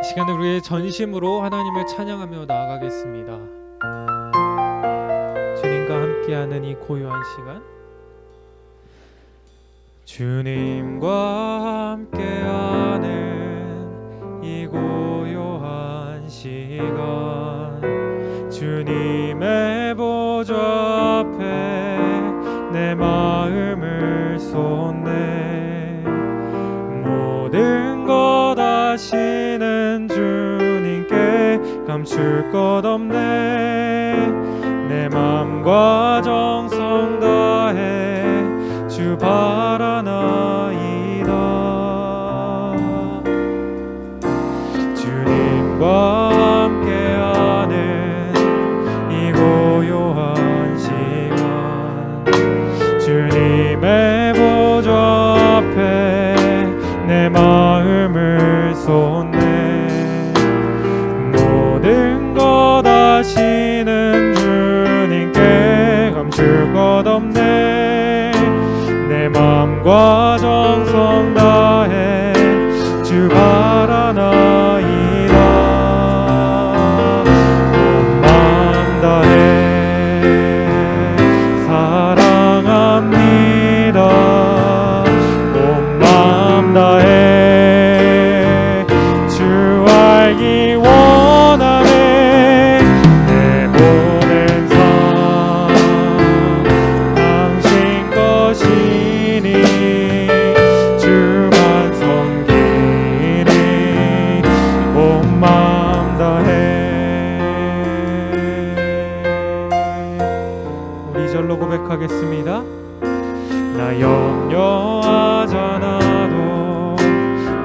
시간을 우리의 전심으로 하나님을 찬양하며 나아가겠습니다. 주님과 함께하는 이 고요한 시간, 주님과 함께하는 이 고요한 시간, 주님의 보좌 앞에 내 마음을 쏟네. 모든 것 아시는 주님께 감출 것 없네. 내 맘과 정성 다해 주 바라나이다. 주님과 함께하는 이 고요한 시간, 주님의 보좌 앞에 내 마음을 쏟네. 모든 것 아시는 주님께 감출 것 없네. 내 맘과 정성 다해 주 바라나이다. 온 맘 다해 사랑합니다. 온 맘 다해 주 알기 원하네. 내 모든 삶 당신 것이니 주만 섬기니 온 맘 다해. 우리 2절로 고백하겠습니다. 나 염려하잖아도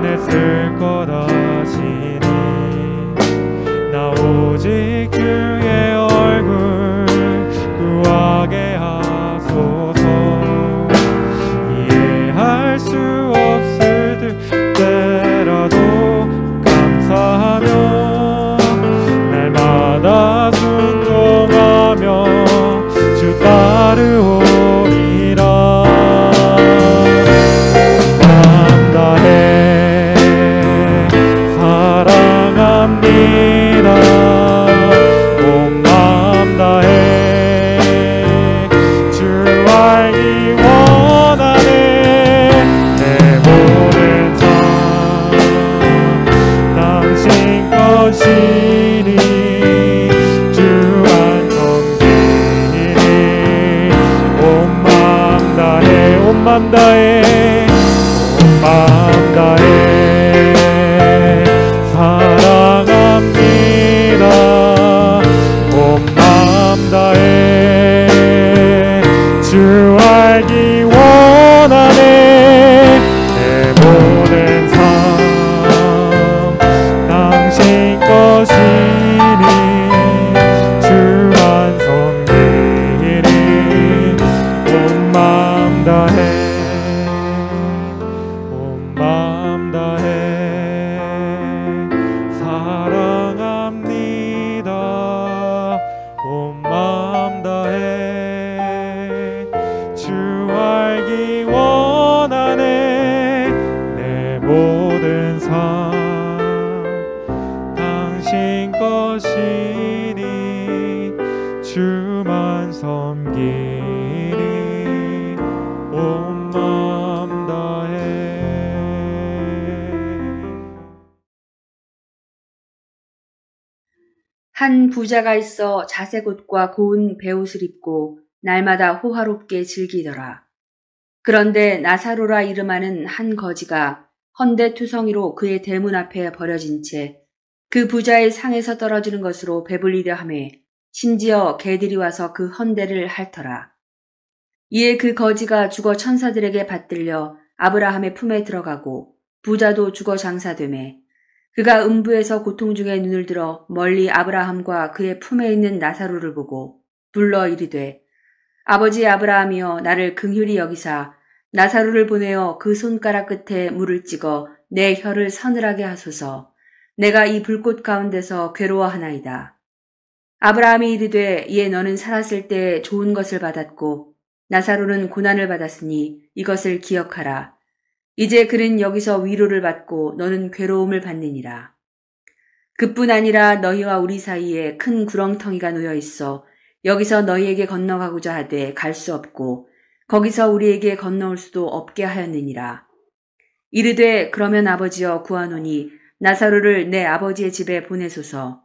내 쓸 것 아시니. 나 오직 주의 얼굴 구하게 하소서. 이해할 수 없을 때라도 감사하며 날마다 순종하며 주 따르오리라. 맘 다해 사랑합니다. 온 맘 다해 주 알기 원하네. 내 모든 삶 당신 것이니 주만 섬기니 온 맘 다해. 온 맘 다해 온 맘 다해 사랑합니다. 온 맘 다해 주 알기 원하네. 내 모든 삶 당신 것이니 주만 섬기니 온 맘 다해. 온 맘 다해 사랑합니다. 온 맘 다해 주 알기 원하네. 내 모든 삶 당신 것이니 주만 섬기니 온 맘 다해. 한 부자가 있어 자색 옷과 고운 베옷을 입고 날마다 호화롭게 즐기더라. 그런데 나사로라 이름하는 한 거지가 헌데투성이로 그의 대문 앞에 버려진 채 그 부자의 상에서 떨어지는 것으로 배불리려 하매 심지어 개들이 와서 그 헌데를 핥더라. 이에 그 거지가 죽어 천사들에게 받들려 아브라함의 품에 들어가고 부자도 죽어 장사되매 그가 음부에서 고통 중에 눈을 들어 멀리 아브라함과 그의 품에 있는 나사로를 보고 불러 이르되 아버지 아브라함이여 나를 긍휼히 여기사 나사로를 보내어 그 손가락 끝에 물을 찍어 내 혀를 서늘하게 하소서. 내가 이 불꽃 가운데서 괴로워하나이다. 아브라함이 이르되 이에 너는 살았을 때 좋은 것을 받았고 나사로는 고난을 받았으니 이것을 기억하라. 이제 그는 여기서 위로를 받고 너는 괴로움을 받느니라. 그뿐 아니라 너희와 우리 사이에 큰 구렁텅이가 놓여 있어 여기서 너희에게 건너가고자 하되 갈 수 없고 거기서 우리에게 건너올 수도 없게 하였느니라. 이르되 그러면 아버지여 구하노니 나사로를 내 아버지의 집에 보내소서.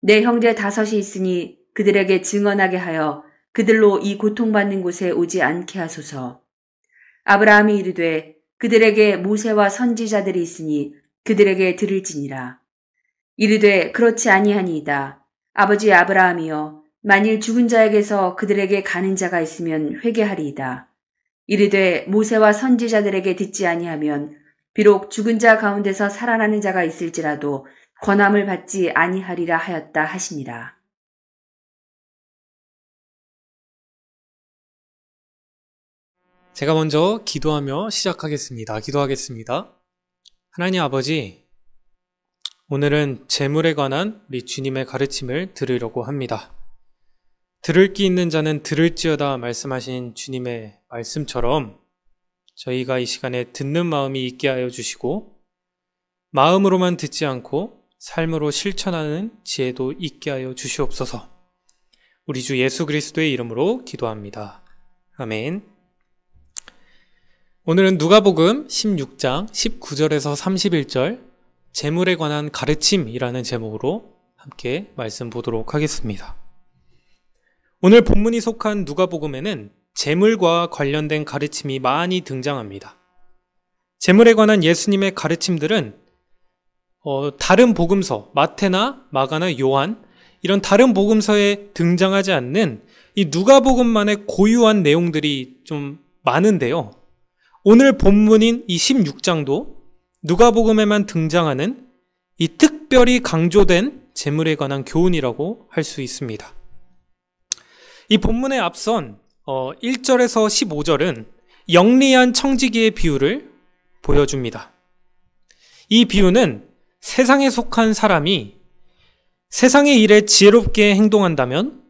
내 형제 5이 있으니 그들에게 증언하게 하여 그들로 이 고통받는 곳에 오지 않게 하소서. 아브라함이 이르되 그들에게 모세와 선지자들이 있으니 그들에게 들을지니라. 이르되 그렇지 아니하니이다. 아버지 아브라함이여 만일 죽은 자에게서 그들에게 가는 자가 있으면 회개하리이다. 이르되 모세와 선지자들에게 듣지 아니하면 비록 죽은 자 가운데서 살아나는 자가 있을지라도 권함을 받지 아니하리라 하였다 하시니라. 제가 먼저 기도하며 시작하겠습니다. 기도하겠습니다. 하나님 아버지, 오늘은 재물에 관한 우리 주님의 가르침을 들으려고 합니다. 들을 귀 있는 자는 들을지어다 말씀하신 주님의 말씀처럼 저희가 이 시간에 듣는 마음이 있게 하여 주시고 마음으로만 듣지 않고 삶으로 실천하는 지혜도 있게 하여 주시옵소서. 우리 주 예수 그리스도의 이름으로 기도합니다. 아멘. 오늘은 누가복음 16장 19절에서 31절 재물에 관한 가르침이라는 제목으로 함께 말씀 보도록 하겠습니다. 오늘 본문이 속한 누가복음에는 재물과 관련된 가르침이 많이 등장합니다. 재물에 관한 예수님의 가르침들은 다른 복음서, 마태나 마가나 요한 이런 다른 복음서에 등장하지 않는 이 누가복음만의 고유한 내용들이 좀 많은데요. 오늘 본문인 이 16장도 누가복음에만 등장하는 이 특별히 강조된 재물에 관한 교훈이라고 할 수 있습니다. 이 본문에 앞선 1절에서 15절은 영리한 청지기의 비유를 보여줍니다. 이 비유는 세상에 속한 사람이 세상의 일에 지혜롭게 행동한다면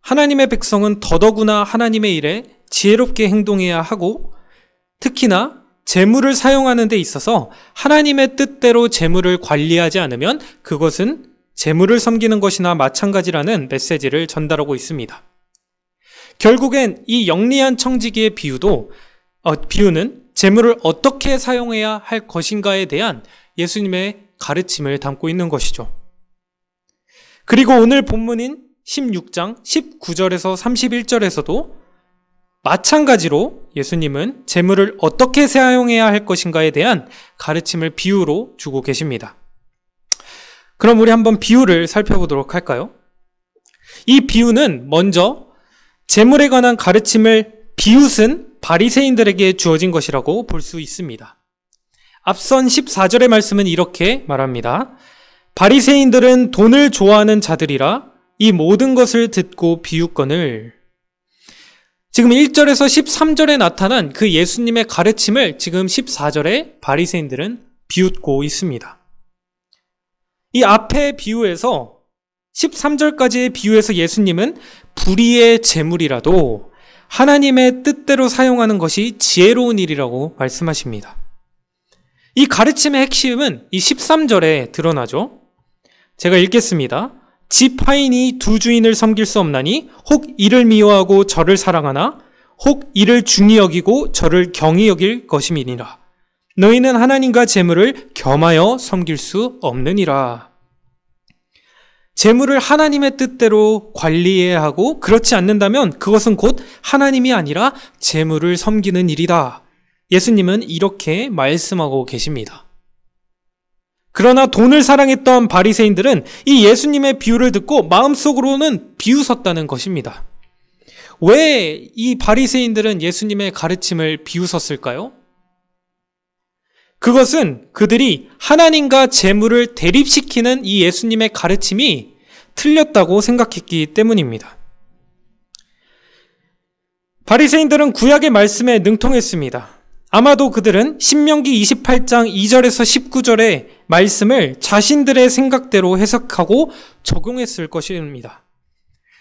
하나님의 백성은 더더구나 하나님의 일에 지혜롭게 행동해야 하고 특히나 재물을 사용하는 데 있어서 하나님의 뜻대로 재물을 관리하지 않으면 그것은 재물을 섬기는 것이나 마찬가지라는 메시지를 전달하고 있습니다. 결국엔 이 영리한 청지기의 비유는 재물을 어떻게 사용해야 할 것인가에 대한 예수님의 가르침을 담고 있는 것이죠. 그리고 오늘 본문인 16장 19절에서 31절에서도 마찬가지로 예수님은 재물을 어떻게 사용해야 할 것인가에 대한 가르침을 비유로 주고 계십니다. 그럼 우리 한번 비유를 살펴보도록 할까요? 이 비유는 먼저 재물에 관한 가르침을 비웃은 바리새인들에게 주어진 것이라고 볼 수 있습니다. 앞선 14절의 말씀은 이렇게 말합니다. 바리새인들은 돈을 좋아하는 자들이라 이 모든 것을 듣고 비웃거늘. 지금 1절에서 13절에 나타난 그 예수님의 가르침을 지금 14절에 바리새인들은 비웃고 있습니다. 이 앞의 비유에서 13절까지의 비유에서 예수님은 불의의 재물이라도 하나님의 뜻대로 사용하는 것이 지혜로운 일이라고 말씀하십니다. 이 가르침의 핵심은 이 13절에 드러나죠. 제가 읽겠습니다. 집 하인이 두 주인을 섬길 수 없나니 혹 이를 미워하고 저를 사랑하나 혹 이를 중히 여기고 저를 경히 여길 것임이니라. 너희는 하나님과 재물을 겸하여 섬길 수 없느니라. 재물을 하나님의 뜻대로 관리해야 하고 그렇지 않는다면 그것은 곧 하나님이 아니라 재물을 섬기는 일이다. 예수님은 이렇게 말씀하고 계십니다. 그러나 돈을 사랑했던 바리새인들은 이 예수님의 비유를 듣고 마음속으로는 비웃었다는 것입니다. 왜 이 바리새인들은 예수님의 가르침을 비웃었을까요? 그것은 그들이 하나님과 재물을 대립시키는 이 예수님의 가르침이 틀렸다고 생각했기 때문입니다. 바리새인들은 구약의 말씀에 능통했습니다. 아마도 그들은 신명기 28장 2절에서 19절의 말씀을 자신들의 생각대로 해석하고 적용했을 것입니다.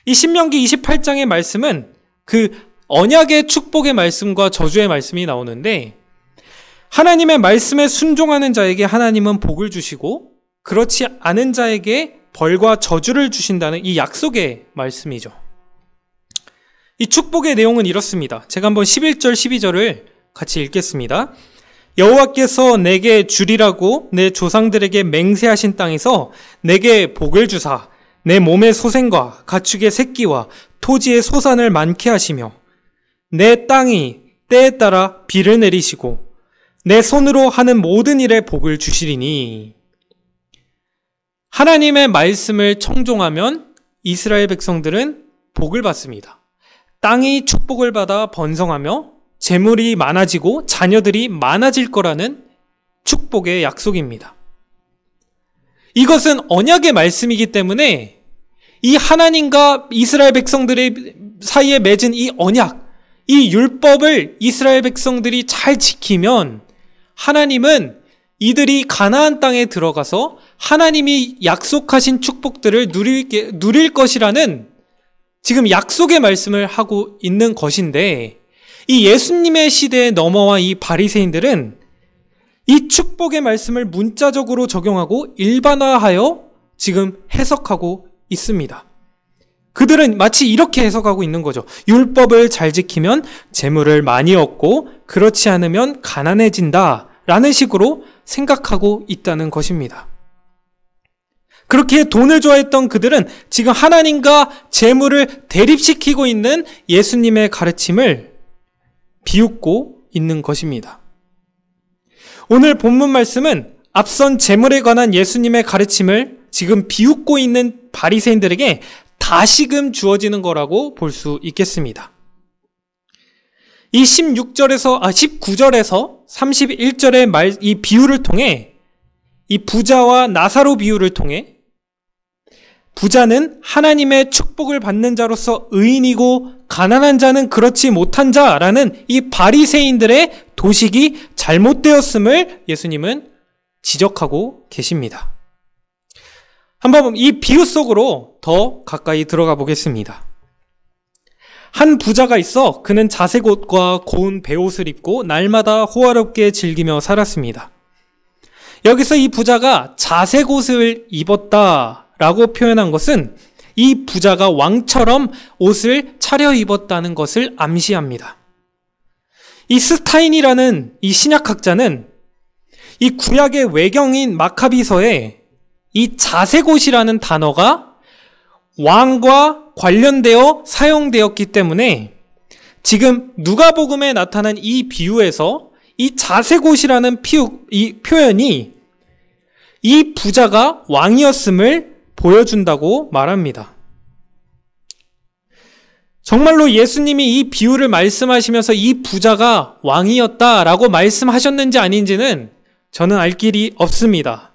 이 신명기 28장의 말씀은 그 언약의 축복의 말씀과 저주의 말씀이 나오는데 하나님의 말씀에 순종하는 자에게 하나님은 복을 주시고 그렇지 않은 자에게 벌과 저주를 주신다는 이 약속의 말씀이죠. 이 축복의 내용은 이렇습니다. 제가 한번 11절, 12절을 같이 읽겠습니다. 여호와께서 내게 주리라고 내 조상들에게 맹세하신 땅에서 내게 복을 주사 내 몸의 소생과 가축의 새끼와 토지의 소산을 많게 하시며 내 땅이 때에 따라 비를 내리시고 내 손으로 하는 모든 일에 복을 주시리니. 하나님의 말씀을 청종하면 이스라엘 백성들은 복을 받습니다. 땅이 축복을 받아 번성하며 재물이 많아지고 자녀들이 많아질 거라는 축복의 약속입니다. 이것은 언약의 말씀이기 때문에 이 하나님과 이스라엘 백성들의 사이에 맺은 이 언약, 이 율법을 이스라엘 백성들이 잘 지키면 하나님은 이들이 가나안 땅에 들어가서 하나님이 약속하신 축복들을 누릴 것이라는 지금 약속의 말씀을 하고 있는 것인데, 이 예수님의 시대에 넘어와 이 바리새인들은 이 축복의 말씀을 문자적으로 적용하고 일반화하여 지금 해석하고 있습니다. 그들은 마치 이렇게 해석하고 있는 거죠. 율법을 잘 지키면 재물을 많이 얻고 그렇지 않으면 가난해진다 라는 식으로 생각하고 있다는 것입니다. 그렇게 돈을 좋아했던 그들은 지금 하나님과 재물을 대립시키고 있는 예수님의 가르침을 비웃고 있는 것입니다. 오늘 본문 말씀은 앞선 재물에 관한 예수님의 가르침을 지금 비웃고 있는 바리새인들에게 다시금 주어지는 거라고 볼 수 있겠습니다. 이 19절에서 31절의 이 비유를 통해, 이 부자와 나사로 비유를 통해 부자는 하나님의 축복을 받는 자로서 의인이고 가난한 자는 그렇지 못한 자라는 이 바리새인들의 도식이 잘못되었음을 예수님은 지적하고 계십니다. 한번 이 비유 속으로 더 가까이 들어가 보겠습니다. 한 부자가 있어 그는 자색 옷과 고운 베옷을 입고 날마다 호화롭게 즐기며 살았습니다. 여기서 이 부자가 자색 옷을 입었다라고 표현한 것은 이 부자가 왕처럼 옷을 차려입었다는 것을 암시합니다. 이 스타인이라는 이 신약학자는 이 구약의 외경인 마카비서에 이 자색옷이라는 단어가 왕과 관련되어 사용되었기 때문에 지금 누가복음에 나타난 이 비유에서 이 자색옷이라는 이 표현이 이 부자가 왕이었음을 보여준다고 말합니다. 정말로 예수님이 이 비유를 말씀하시면서 이 부자가 왕이었다라고 말씀하셨는지 아닌지는 저는 알 길이 없습니다.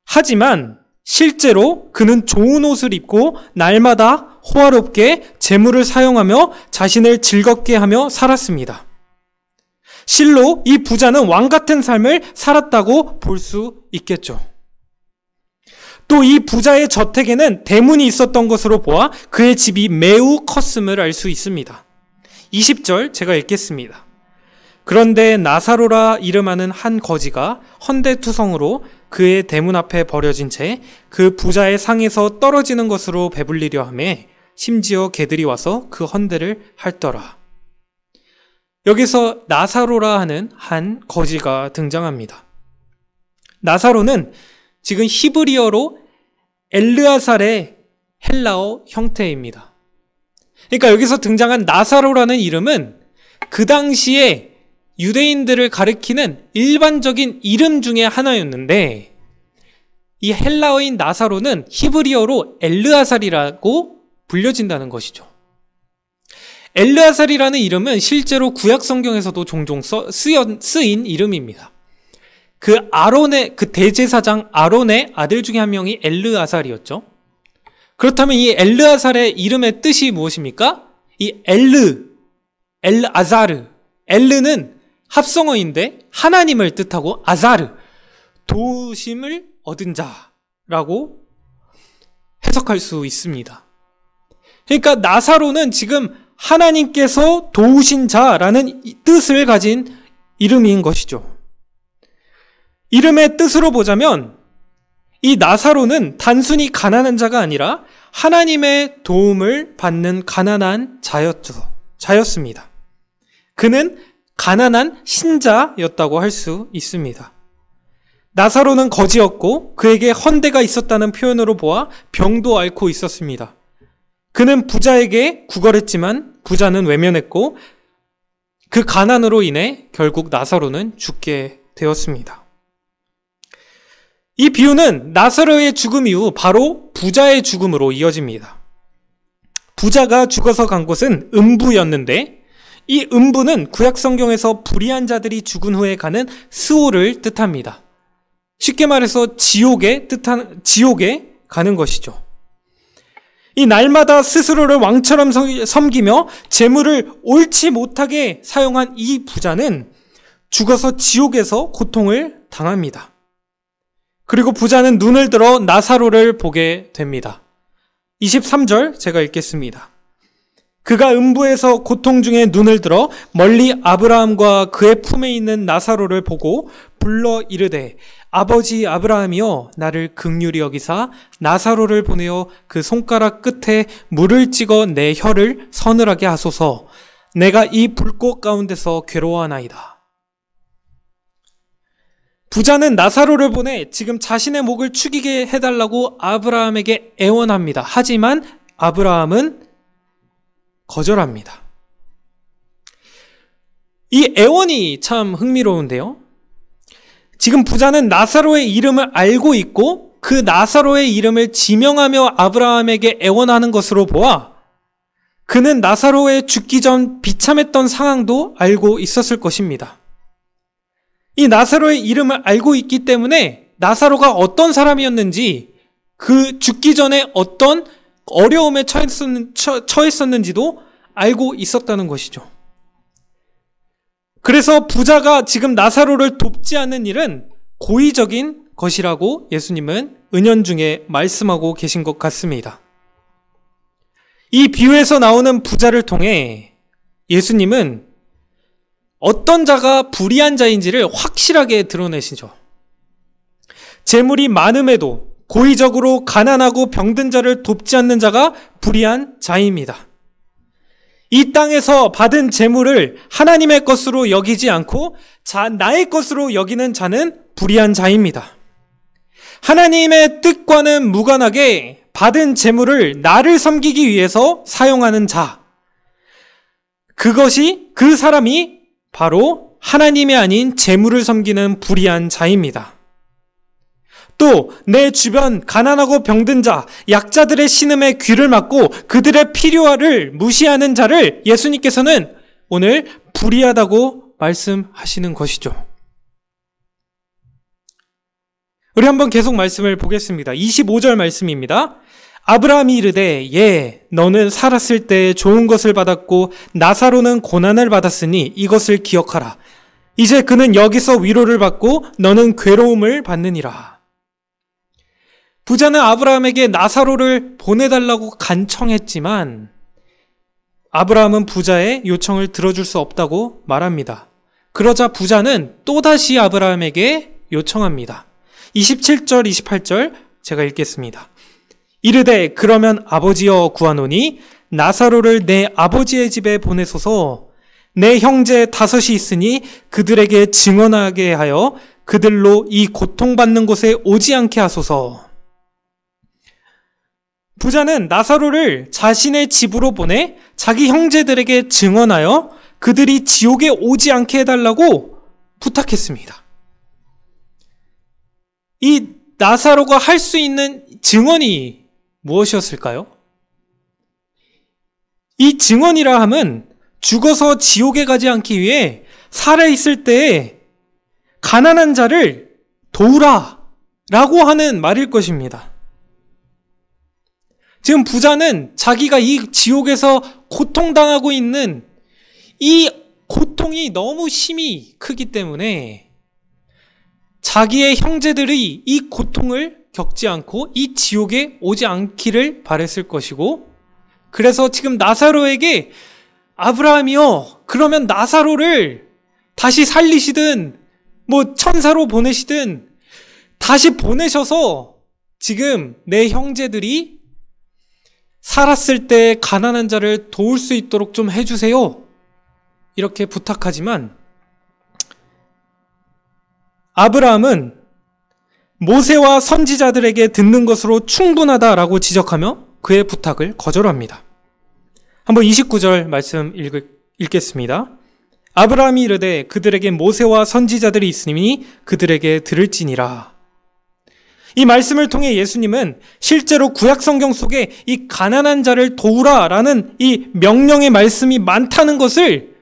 하지만 실제로 그는 좋은 옷을 입고 날마다 호화롭게 재물을 사용하며 자신을 즐겁게 하며 살았습니다. 실로 이 부자는 왕 같은 삶을 살았다고 볼 수 있겠죠. 또 이 부자의 저택에는 대문이 있었던 것으로 보아 그의 집이 매우 컸음을 알 수 있습니다. 20절 제가 읽겠습니다. 그런데 나사로라 이름하는 한 거지가 헌데투성으로 그의 대문 앞에 버려진 채 그 부자의 상에서 떨어지는 것으로 배불리려 하매 심지어 개들이 와서 그 헌데를 핥더라. 여기서 나사로라 하는 한 거지가 등장합니다. 나사로는 지금 히브리어로 엘르아살의 헬라어 형태입니다. 그러니까 여기서 등장한 나사로라는 이름은 그 당시에 유대인들을 가리키는 일반적인 이름 중에 하나였는데, 이 헬라어인 나사로는 히브리어로 엘르아살이라고 불려진다는 것이죠. 엘르아살이라는 이름은 실제로 구약 성경에서도 종종 쓰인 이름입니다. 그 대제사장 아론의 아들 중에 한 명이 엘르아살이었죠. 그렇다면 이 엘르아살의 이름의 뜻이 무엇입니까? 이 엘르아자르, 엘르는 합성어인데 하나님을 뜻하고 아자르, 도우심을 얻은 자라고 해석할 수 있습니다. 그러니까 나사로는 지금 하나님께서 도우신 자라는 뜻을 가진 이름인 것이죠. 이름의 뜻으로 보자면 이 나사로는 단순히 가난한 자가 아니라 하나님의 도움을 받는 가난한 자였습니다. 그는 가난한 신자였다고 할 수 있습니다. 나사로는 거지였고 그에게 헌대가 있었다는 표현으로 보아 병도 앓고 있었습니다. 그는 부자에게 구걸했지만 부자는 외면했고 그 가난으로 인해 결국 나사로는 죽게 되었습니다. 이 비유는 나사로의 죽음 이후 바로 부자의 죽음으로 이어집니다. 부자가 죽어서 간 곳은 음부였는데 이 음부는 구약 성경에서 불의한 자들이 죽은 후에 가는 스올을 뜻합니다. 쉽게 말해서 지옥에 가는 것이죠. 이 날마다 스스로를 왕처럼 섬기며 재물을 옳지 못하게 사용한 이 부자는 죽어서 지옥에서 고통을 당합니다. 그리고 부자는 눈을 들어 나사로를 보게 됩니다. 23절 제가 읽겠습니다. 그가 음부에서 고통 중에 눈을 들어 멀리 아브라함과 그의 품에 있는 나사로를 보고 불러 이르되 아버지 아브라함이여 나를 긍휼히 여기사 나사로를 보내어 그 손가락 끝에 물을 찍어 내 혀를 서늘하게 하소서. 내가 이 불꽃 가운데서 괴로워하나이다. 부자는 나사로를 보내 지금 자신의 목을 축이게 해달라고 아브라함에게 애원합니다. 하지만 아브라함은 거절합니다. 이 애원이 참 흥미로운데요. 지금 부자는 나사로의 이름을 알고 있고 그 나사로의 이름을 지명하며 아브라함에게 애원하는 것으로 보아 그는 나사로의 죽기 전 비참했던 상황도 알고 있었을 것입니다. 이 나사로의 이름을 알고 있기 때문에 나사로가 어떤 사람이었는지 그 죽기 전에 어떤 어려움에 처했었는지도 알고 있었다는 것이죠. 그래서 부자가 지금 나사로를 돕지 않는 일은 고의적인 것이라고 예수님은 은연중에 말씀하고 계신 것 같습니다. 이 비유에서 나오는 부자를 통해 예수님은 어떤 자가 불의한 자인지를 확실하게 드러내시죠. 재물이 많음에도 고의적으로 가난하고 병든 자를 돕지 않는 자가 불의한 자입니다. 이 땅에서 받은 재물을 하나님의 것으로 여기지 않고 나의 것으로 여기는 자는 불의한 자입니다. 하나님의 뜻과는 무관하게 받은 재물을 나를 섬기기 위해서 사용하는 자, 그 사람이 바로 하나님이 아닌 재물을 섬기는 불의한 자입니다. 또 내 주변 가난하고 병든 자, 약자들의 신음에 귀를 막고 그들의 필요를 무시하는 자를 예수님께서는 오늘 불의하다고 말씀하시는 것이죠. 우리 한번 계속 말씀을 보겠습니다. 25절 말씀입니다. 아브라함이 이르되 예, 너는 살았을 때 좋은 것을 받았고 나사로는 고난을 받았으니 이것을 기억하라. 이제 그는 여기서 위로를 받고 너는 괴로움을 받느니라. 부자는 아브라함에게 나사로를 보내달라고 간청했지만 아브라함은 부자의 요청을 들어줄 수 없다고 말합니다. 그러자 부자는 또다시 아브라함에게 요청합니다. 27절, 28절 제가 읽겠습니다. 이르되 그러면 아버지여 구하노니 나사로를 내 아버지의 집에 보내소서. 내 형제 5이 있으니 그들에게 증언하게 하여 그들로 이 고통받는 곳에 오지 않게 하소서. 부자는 나사로를 자신의 집으로 보내 자기 형제들에게 증언하여 그들이 지옥에 오지 않게 해달라고 부탁했습니다. 이 나사로가 할 수 있는 증언이 무엇이었을까요? 이 증언이라 함은 죽어서 지옥에 가지 않기 위해 살아있을 때에 가난한 자를 도우라 라고 하는 말일 것입니다. 지금 부자는 자기가 이 지옥에서 고통당하고 있는 이 고통이 너무 심히 크기 때문에 자기의 형제들이 이 고통을 겪지 않고 이 지옥에 오지 않기를 바랬을 것이고, 그래서 지금 나사로에게 아브라함이요, 그러면 나사로를 다시 살리시든 천사로 보내시든 다시 보내셔서 지금 내 형제들이 살았을 때 가난한 자를 도울 수 있도록 좀 해주세요. 이렇게 부탁하지만 아브라함은 모세와 선지자들에게 듣는 것으로 충분하다라고 지적하며 그의 부탁을 거절합니다. 한번 29절 말씀 읽겠습니다. 아브라함이 이르되 그들에게 모세와 선지자들이 있으니 그들에게 들을지니라. 이 말씀을 통해 예수님은 실제로 구약 성경 속에 이 가난한 자를 도우라라는 이 명령의 말씀이 많다는 것을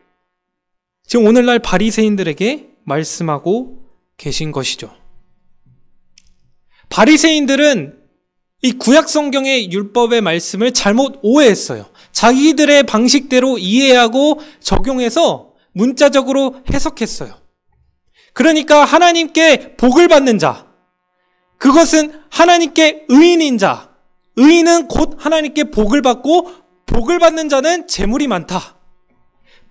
지금 오늘날 바리새인들에게 말씀하고 계신 것이죠. 바리새인들은 이 구약 성경의 율법의 말씀을 잘못 오해했어요. 자기들의 방식대로 이해하고 적용해서 문자적으로 해석했어요. 그러니까 하나님께 복을 받는 자, 그것은 하나님께 의인인 자, 의인은 곧 하나님께 복을 받고 복을 받는 자는 재물이 많다.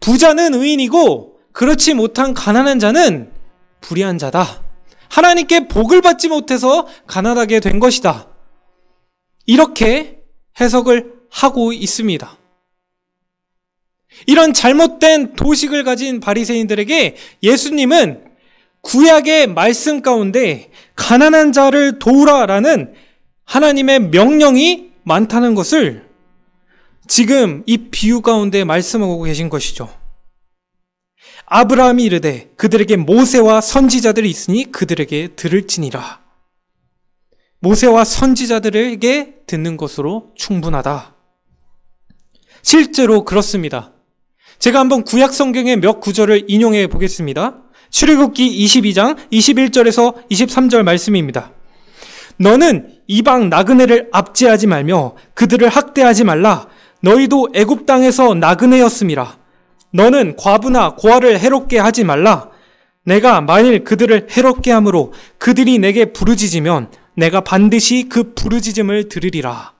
부자는 의인이고 그렇지 못한 가난한 자는 불의한 자다. 하나님께 복을 받지 못해서 가난하게 된 것이다. 이렇게 해석을 하고 있습니다. 이런 잘못된 도식을 가진 바리새인들에게 예수님은 구약의 말씀 가운데 가난한 자를 도우라라는 하나님의 명령이 많다는 것을 지금 이 비유 가운데 말씀하고 계신 것이죠. 아브라함이 이르되 그들에게 모세와 선지자들이 있으니 그들에게 들을지니라. 모세와 선지자들에게 듣는 것으로 충분하다. 실제로 그렇습니다. 제가 한번 구약 성경의 몇 구절을 인용해 보겠습니다. 출애굽기 22장 21절에서 23절 말씀입니다. 너는 이방 나그네를 압제하지 말며 그들을 학대하지 말라. 너희도 애굽 땅에서 나그네였음이라. 너는 과부나 고아를 해롭게 하지 말라. 내가 만일 그들을 해롭게 함으로 그들이 내게 부르짖으면 내가 반드시 그 부르짖음을 들으리라.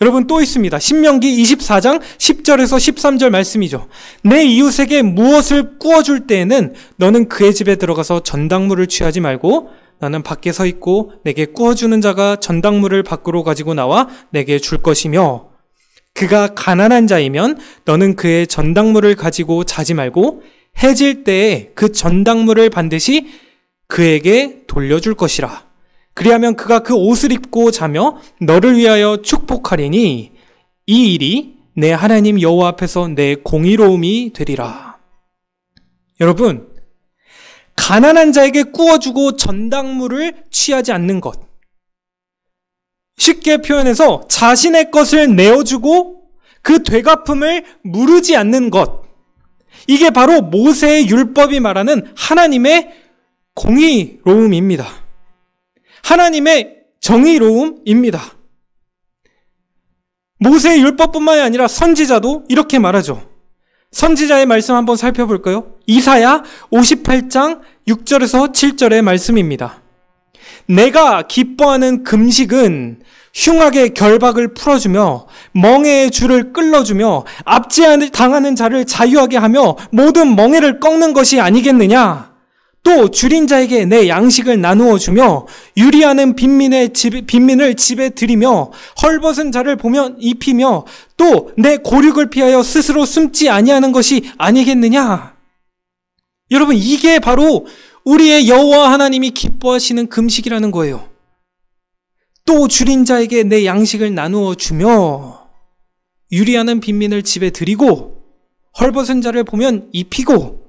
여러분 또 있습니다. 신명기 24장 10절에서 13절 말씀이죠. 내 이웃에게 무엇을 구워줄 때에는 너는 그의 집에 들어가서 전당물을 취하지 말고 나는 밖에 서 있고 내게 구워주는 자가 전당물을 밖으로 가지고 나와 내게 줄 것이며 그가 가난한 자이면 너는 그의 전당물을 가지고 자지 말고 해질 때에 그 전당물을 반드시 그에게 돌려줄 것이라. 그리하면 그가 그 옷을 입고 자며 너를 위하여 축복하리니 이 일이 내 하나님 여호와 앞에서 내 공의로움이 되리라. 여러분, 가난한 자에게 구워주고 전당물을 취하지 않는 것, 쉽게 표현해서 자신의 것을 내어주고 그 되갚음을 물으지 않는 것, 이게 바로 모세의 율법이 말하는 하나님의 공의로움입니다. 하나님의 정의로움입니다. 모세의 율법뿐만이 아니라 선지자도 이렇게 말하죠. 선지자의 말씀 한번 살펴볼까요? 이사야 58장 6절에서 7절의 말씀입니다. 내가 기뻐하는 금식은 흉악의 결박을 풀어주며 멍에의 줄을 끌어주며 압제당하는 자를 자유하게 하며 모든 멍에를 꺾는 것이 아니겠느냐? 또 줄인 자에게 내 양식을 나누어 주며 유리하는 빈민을 집에 들이며 헐벗은 자를 보면 입히며 또 내 고륙을 피하여 스스로 숨지 아니하는 것이 아니겠느냐? 여러분, 이게 바로 우리의 여호와 하나님이 기뻐하시는 금식이라는 거예요. 또 줄인 자에게 내 양식을 나누어 주며 유리하는 빈민을 집에 들이고 헐벗은 자를 보면 입히고.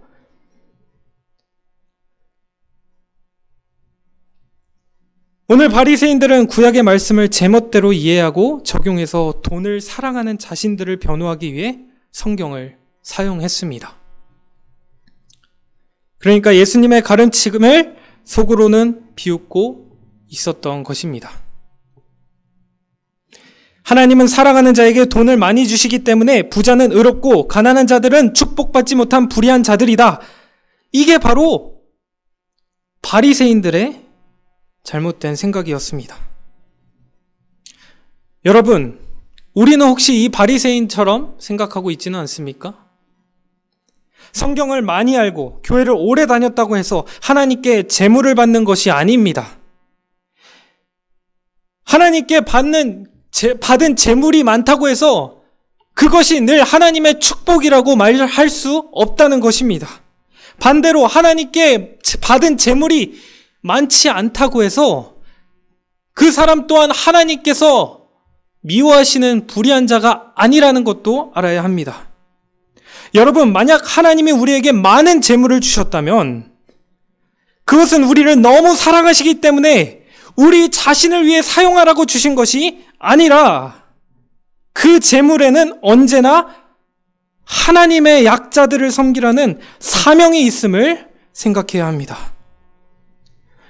오늘 바리새인들은 구약의 말씀을 제멋대로 이해하고 적용해서 돈을 사랑하는 자신들을 변호하기 위해 성경을 사용했습니다. 그러니까 예수님의 가르침을 속으로는 비웃고 있었던 것입니다. 하나님은 사랑하는 자에게 돈을 많이 주시기 때문에 부자는 의롭고 가난한 자들은 축복받지 못한 불의한 자들이다. 이게 바로 바리새인들의 잘못된 생각이었습니다. 여러분, 우리는 혹시 이 바리새인처럼 생각하고 있지는 않습니까? 성경을 많이 알고 교회를 오래 다녔다고 해서 하나님께 재물을 받는 것이 아닙니다. 하나님께 받은 재물이 많다고 해서 그것이 늘 하나님의 축복이라고 말할 수 없다는 것입니다. 반대로 하나님께 받은 재물이 많지 않다고 해서 그 사람 또한 하나님께서 미워하시는 불의한 자가 아니라는 것도 알아야 합니다. 여러분, 만약 하나님이 우리에게 많은 재물을 주셨다면 그것은 우리를 너무 사랑하시기 때문에 우리 자신을 위해 사용하라고 주신 것이 아니라 그 재물에는 언제나 하나님의 약자들을 섬기라는 사명이 있음을 생각해야 합니다.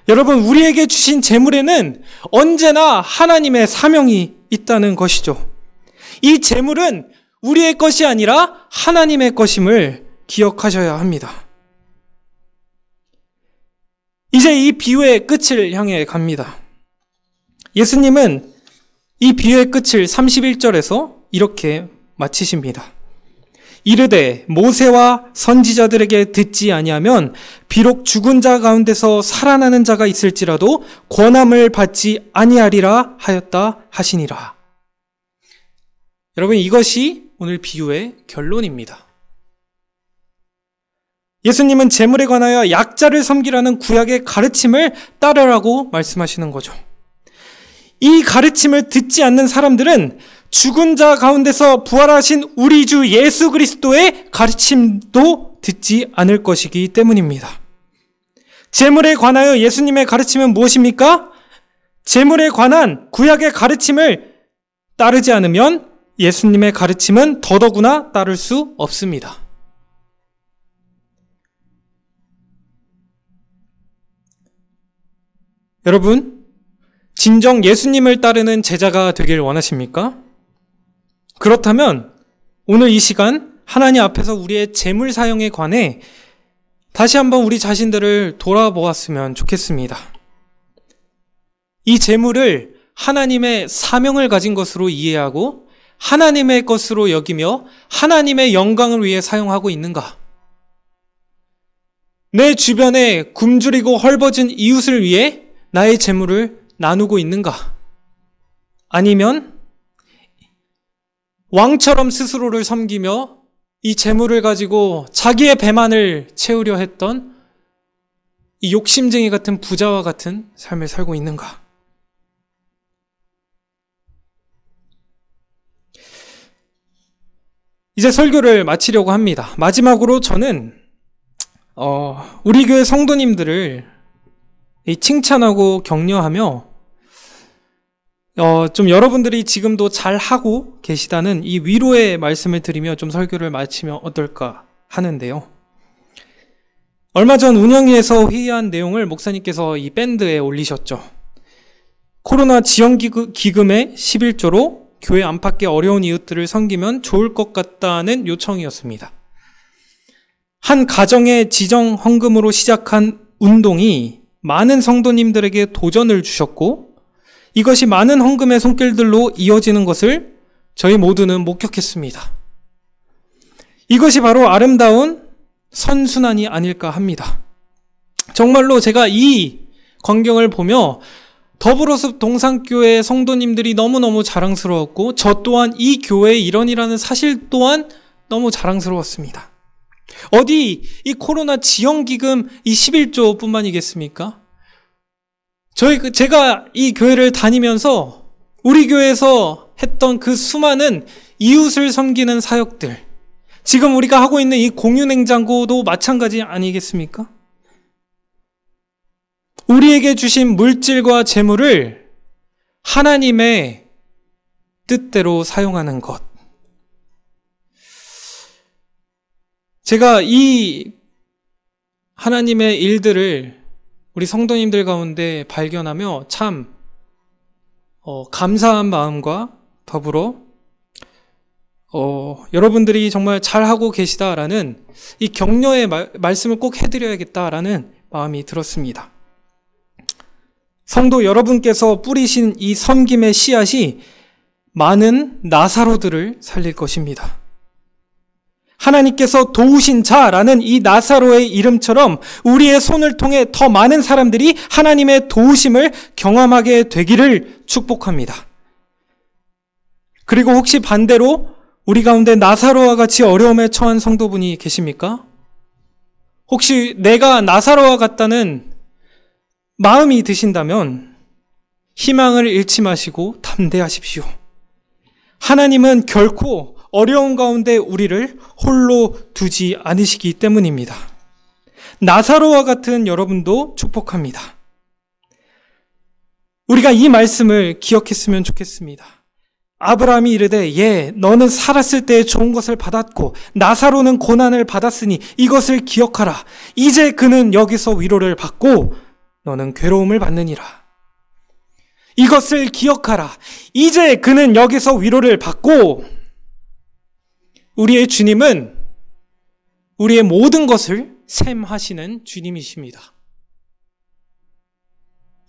여러분, 우리에게 주신 재물에는 언제나 하나님의 사명이 있다는 것이죠. 이 재물은 우리의 것이 아니라 하나님의 것임을 기억하셔야 합니다. 이제 이 비유의 끝을 향해 갑니다. 예수님은 이 비유의 끝을 31절에서 이렇게 마치십니다. 이르되 모세와 선지자들에게 듣지 아니하면 비록 죽은 자 가운데서 살아나는 자가 있을지라도 권함을 받지 아니하리라 하였다 하시니라. 여러분, 이것이 오늘 비유의 결론입니다. 예수님은 재물에 관하여 약자를 섬기라는 구약의 가르침을 따르라고 말씀하시는 거죠. 이 가르침을 듣지 않는 사람들은 죽은 자 가운데서 부활하신 우리 주 예수 그리스도의 가르침도 듣지 않을 것이기 때문입니다. 재물에 관하여 예수님의 가르침은 무엇입니까? 재물에 관한 구약의 가르침을 따르지 않으면 예수님의 가르침은 더더구나 따를 수 없습니다. 여러분, 진정 예수님을 따르는 제자가 되길 원하십니까? 그렇다면 오늘 이 시간 하나님 앞에서 우리의 재물 사용에 관해 다시 한번 우리 자신들을 돌아보았으면 좋겠습니다. 이 재물을 하나님의 사명을 가진 것으로 이해하고 하나님의 것으로 여기며 하나님의 영광을 위해 사용하고 있는가? 내 주변에 굶주리고 헐벗은 이웃을 위해 나의 재물을 나누고 있는가? 아니면 왕처럼 스스로를 섬기며 이 재물을 가지고 자기의 배만을 채우려 했던 이 욕심쟁이 같은 부자와 같은 삶을 살고 있는가? 이제 설교를 마치려고 합니다. 마지막으로 저는 우리 교회 성도님들을 칭찬하고 격려하며 좀 여러분들이 지금도 잘 하고 계시다는 이 위로의 말씀을 드리며 좀 설교를 마치면 어떨까 하는데요. 얼마 전 운영위에서 회의한 내용을 목사님께서 이 밴드에 올리셨죠. 코로나 지원기금의 11조로 교회 안팎의 어려운 이웃들을 섬기면 좋을 것 같다는 요청이었습니다. 한 가정의 지정 헌금으로 시작한 운동이 많은 성도님들에게 도전을 주셨고 이것이 많은 헌금의 손길들로 이어지는 것을 저희 모두는 목격했습니다. 이것이 바로 아름다운 선순환이 아닐까 합니다. 정말로 제가 이 광경을 보며 더불어숲 동산교회 성도님들이 너무너무 자랑스러웠고 저 또한 이 교회의 일원이라는 사실 또한 너무 자랑스러웠습니다. 어디 이 코로나 지원기금 이 11조 뿐만이겠습니까? 제가 이 교회를 다니면서 우리 교회에서 했던 그 수많은 이웃을 섬기는 사역들, 지금 우리가 하고 있는 이 공유냉장고도 마찬가지 아니겠습니까? 우리에게 주신 물질과 재물을 하나님의 뜻대로 사용하는 것. 제가 이 하나님의 일들을 우리 성도님들 가운데 발견하며 참 감사한 마음과 더불어 여러분들이 정말 잘하고 계시다라는 이 격려의 말씀을 꼭 해드려야겠다라는 마음이 들었습니다. 성도 여러분께서 뿌리신 이 섬김의 씨앗이 많은 나사로들을 살릴 것입니다. 하나님께서 도우신 자라는 이 나사로의 이름처럼 우리의 손을 통해 더 많은 사람들이 하나님의 도우심을 경험하게 되기를 축복합니다. 그리고 혹시 반대로 우리 가운데 나사로와 같이 어려움에 처한 성도분이 계십니까? 혹시 내가 나사로와 같다는 마음이 드신다면 희망을 잃지 마시고 담대하십시오. 하나님은 결코 어려운 가운데 우리를 홀로 두지 않으시기 때문입니다. 나사로와 같은 여러분도 축복합니다. 우리가 이 말씀을 기억했으면 좋겠습니다. 아브라함이 이르되 너는 살았을 때 좋은 것을 받았고 나사로는 고난을 받았으니 이것을 기억하라. 이제 그는 여기서 위로를 받고 너는 괴로움을 받느니라. 이것을 기억하라. 이제 그는 여기서 위로를 받고 우리의 주님은 우리의 모든 것을 셈하시는 주님이십니다.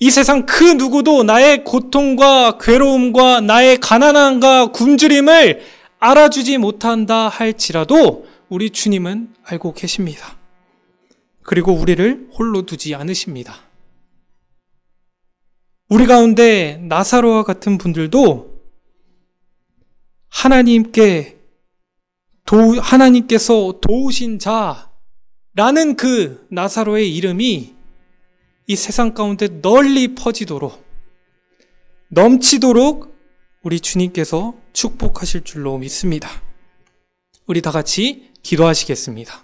이 세상 그 누구도 나의 고통과 괴로움과 나의 가난함과 굶주림을 알아주지 못한다 할지라도 우리 주님은 알고 계십니다. 그리고 우리를 홀로 두지 않으십니다. 우리 가운데 나사로와 같은 분들도 하나님께서 도우신 자라는 그 나사로의 이름이 이 세상 가운데 널리 퍼지도록 넘치도록 우리 주님께서 축복하실 줄로 믿습니다. 우리 다 같이 기도하시겠습니다.